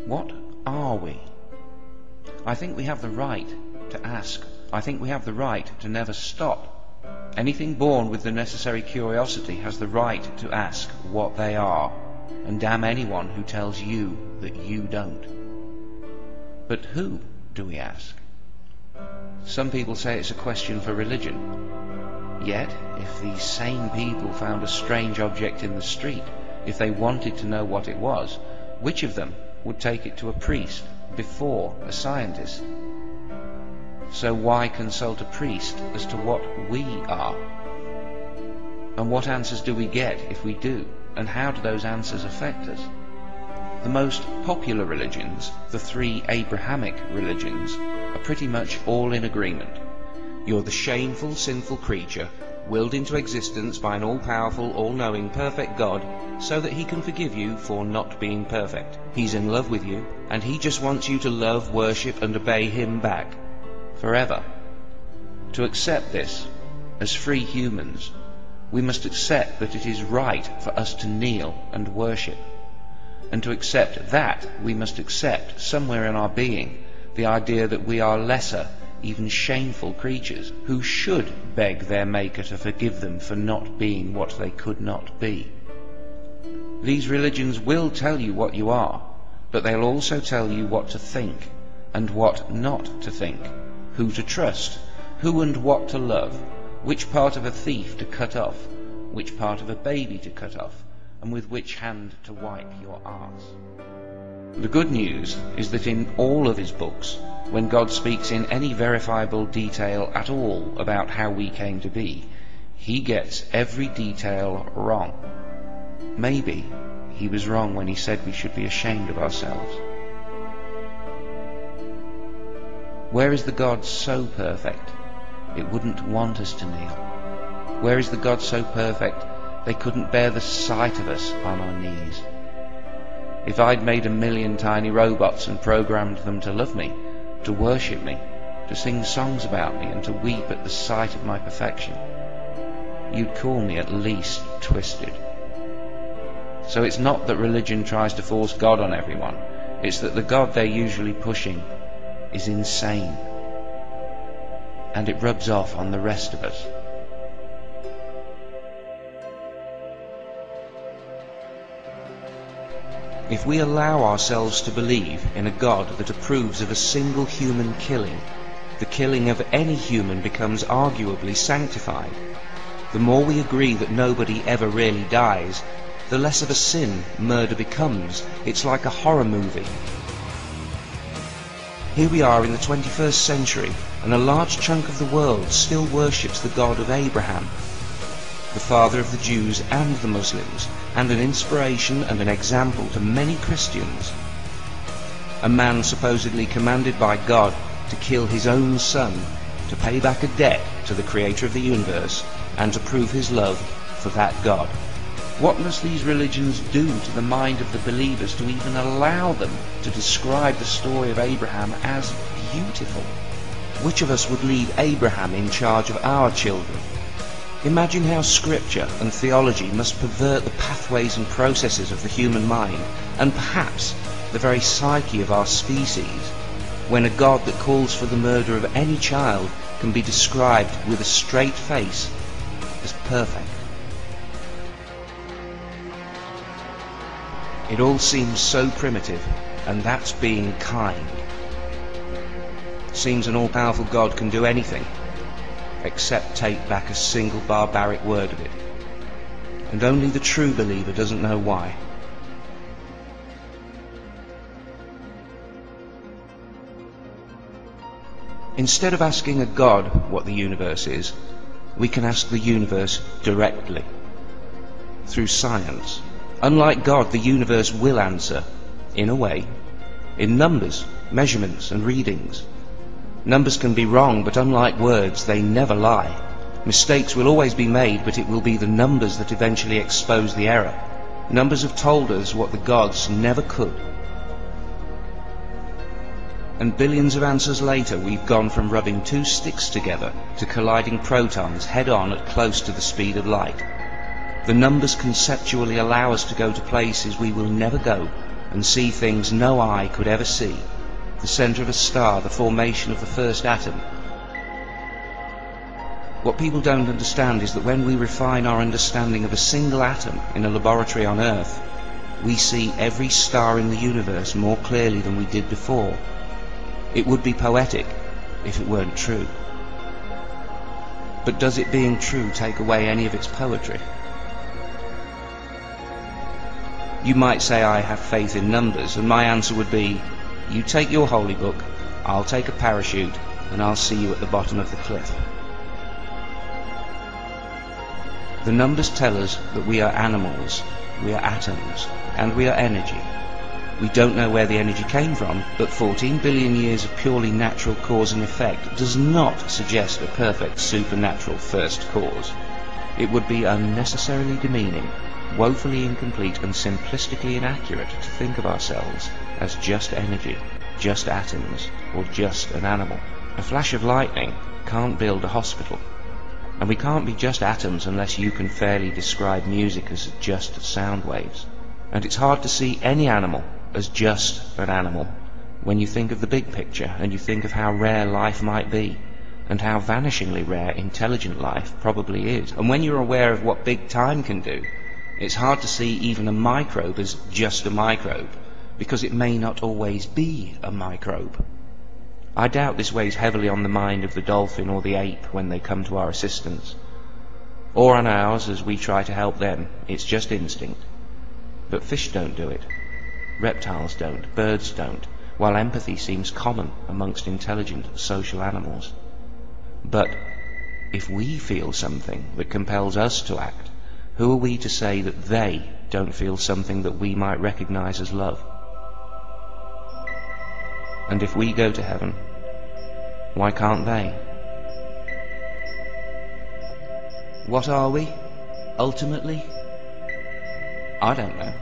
What are we? I think we have the right to ask. I think we have the right to never stop. Anything born with the necessary curiosity has the right to ask what they are, and damn anyone who tells you that you don't. But who do we ask? Some people say it's a question for religion. Yet, if these same people found a strange object in the street, if they wanted to know what it was, which of them would take it to a priest before a scientist? So why consult a priest as to what we are? And what answers do we get if we do? And how do those answers affect us? The most popular religions, the three Abrahamic religions, are pretty much all in agreement. You're the shameful, sinful creature, willed into existence by an all-powerful, all-knowing, perfect God, so that he can forgive you for not being perfect. He's in love with you, and he just wants you to love, worship, and obey him back, forever. To accept this, as free humans, we must accept that it is right for us to kneel and worship. And to accept that, we must accept, somewhere in our being, the idea that we are lesser, even shameful creatures, who should beg their Maker to forgive them for not being what they could not be. These religions will tell you what you are, but they'll also tell you what to think, and what not to think, who to trust, who and what to love, which part of a thief to cut off, which part of a baby to cut off, and with which hand to wipe your arse. The good news is that in all of his books, when God speaks in any verifiable detail at all about how we came to be, he gets every detail wrong. Maybe he was wrong when he said we should be ashamed of ourselves. Where is the God so perfect it wouldn't want us to kneel? Where is the God so perfect they couldn't bear the sight of us on our knees? If I'd made 1,000,000 tiny robots and programmed them to love me, to worship me, to sing songs about me, and to weep at the sight of my perfection, you'd call me at least twisted. So it's not that religion tries to force God on everyone, it's that the God they're usually pushing is insane, and it rubs off on the rest of us. If we allow ourselves to believe in a God that approves of a single human killing, the killing of any human becomes arguably sanctified. The more we agree that nobody ever really dies, the less of a sin murder becomes. It's like a horror movie. Here we are in the 21st century, and a large chunk of the world still worships the God of Abraham, the father of the Jews and the Muslims, and an inspiration and an example to many Christians. A man supposedly commanded by God to kill his own son, to pay back a debt to the creator of the universe, and to prove his love for that God. What must these religions do to the mind of the believers to even allow them to describe the story of Abraham as beautiful? Which of us would leave Abraham in charge of our children? Imagine how scripture and theology must pervert the pathways and processes of the human mind, and perhaps the very psyche of our species, when a God that calls for the murder of any child can be described with a straight face as perfect. It all seems so primitive, and that's being kind. Seems an all-powerful God can do anything except take back a single barbaric word of it, and only the true believer doesn't know why. Instead of asking a God what the universe is, we can ask the universe directly, through science. Unlike God, the universe will answer, in a way, in numbers, measurements, and readings. Numbers can be wrong, but unlike words, they never lie. Mistakes will always be made, but it will be the numbers that eventually expose the error. Numbers have told us what the gods never could. And billions of answers later, we've gone from rubbing two sticks together to colliding protons head-on at close to the speed of light. The numbers conceptually allow us to go to places we will never go, and see things no eye could ever see. The center of a star, the formation of the first atom. What people don't understand is that when we refine our understanding of a single atom in a laboratory on Earth, we see every star in the universe more clearly than we did before. It would be poetic if it weren't true. But does it being true take away any of its poetry? You might say I have faith in numbers, and my answer would be, you take your holy book, I'll take a parachute, and I'll see you at the bottom of the cliff. The numbers tell us that we are animals, we are atoms, and we are energy. We don't know where the energy came from, but 14 billion years of purely natural cause and effect does not suggest a perfect supernatural first cause. It would be unnecessarily demeaning, woefully incomplete, and simplistically inaccurate to think of ourselves as just energy, just atoms, or just an animal. A flash of lightning can't build a hospital. And we can't be just atoms unless you can fairly describe music as just sound waves. And it's hard to see any animal as just an animal when you think of the big picture and you think of how rare life might be and how vanishingly rare intelligent life probably is. And when you're aware of what big time can do, it's hard to see even a microbe as just a microbe, because it may not always be a microbe. I doubt this weighs heavily on the mind of the dolphin or the ape when they come to our assistance, or on ours as we try to help them. It's just instinct. But fish don't do it, reptiles don't, birds don't, while empathy seems common amongst intelligent social animals. But if we feel something that compels us to act, who are we to say that they don't feel something that we might recognize as love? And if we go to heaven, why can't they? What are we, ultimately? I don't know.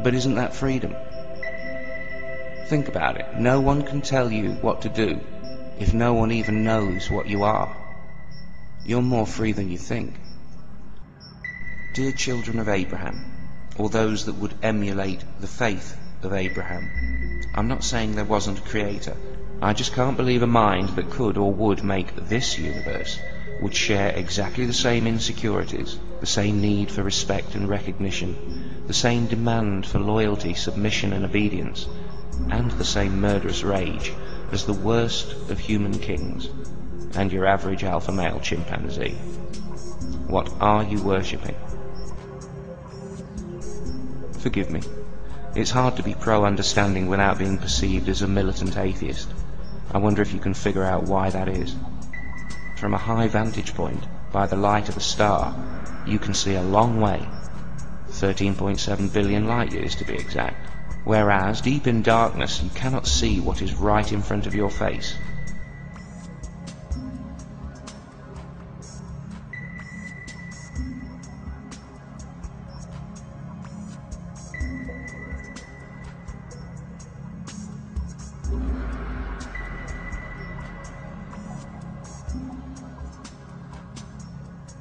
But isn't that freedom? Think about it. No one can tell you what to do if no one even knows what you are. You're more free than you think. Dear children of Abraham, or those that would emulate the faith of Abraham, I'm not saying there wasn't a creator. I just can't believe a mind that could or would make this universe would share exactly the same insecurities, the same need for respect and recognition, the same demand for loyalty, submission and obedience, and the same murderous rage as the worst of human kings and your average alpha male chimpanzee. What are you worshipping? Forgive me. It's hard to be pro-understanding without being perceived as a militant atheist. I wonder if you can figure out why that is. From a high vantage point, by the light of a star, you can see a long way, 13.7 billion light years to be exact, whereas deep in darkness you cannot see what is right in front of your face.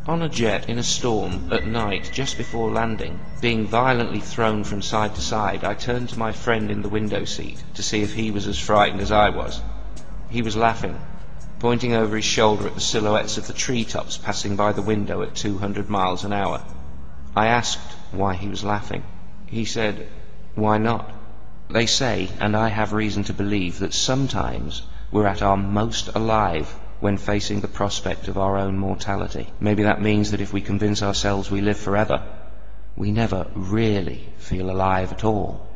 On a jet in a storm at night just before landing, being violently thrown from side to side, I turned to my friend in the window seat to see if he was as frightened as I was. He was laughing, pointing over his shoulder at the silhouettes of the treetops passing by the window at 200 miles an hour. I asked why he was laughing. He said, "Why not? They say, and I have reason to believe, that sometimes we're at our most alive when facing the prospect of our own mortality. Maybe that means that if we convince ourselves we live forever, we never really feel alive at all."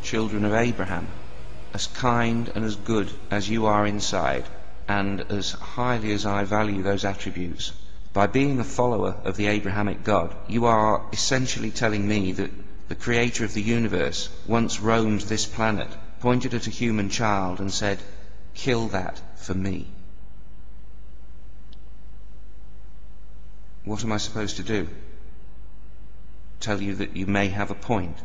children of Abraham, as kind and as good as you are inside, and as highly as I value those attributes, by being a follower of the Abrahamic God, you are essentially telling me that the creator of the universe once roamed this planet, pointed at a human child and said, "Kill that for me." What am I supposed to do? Tell you that you may have a point?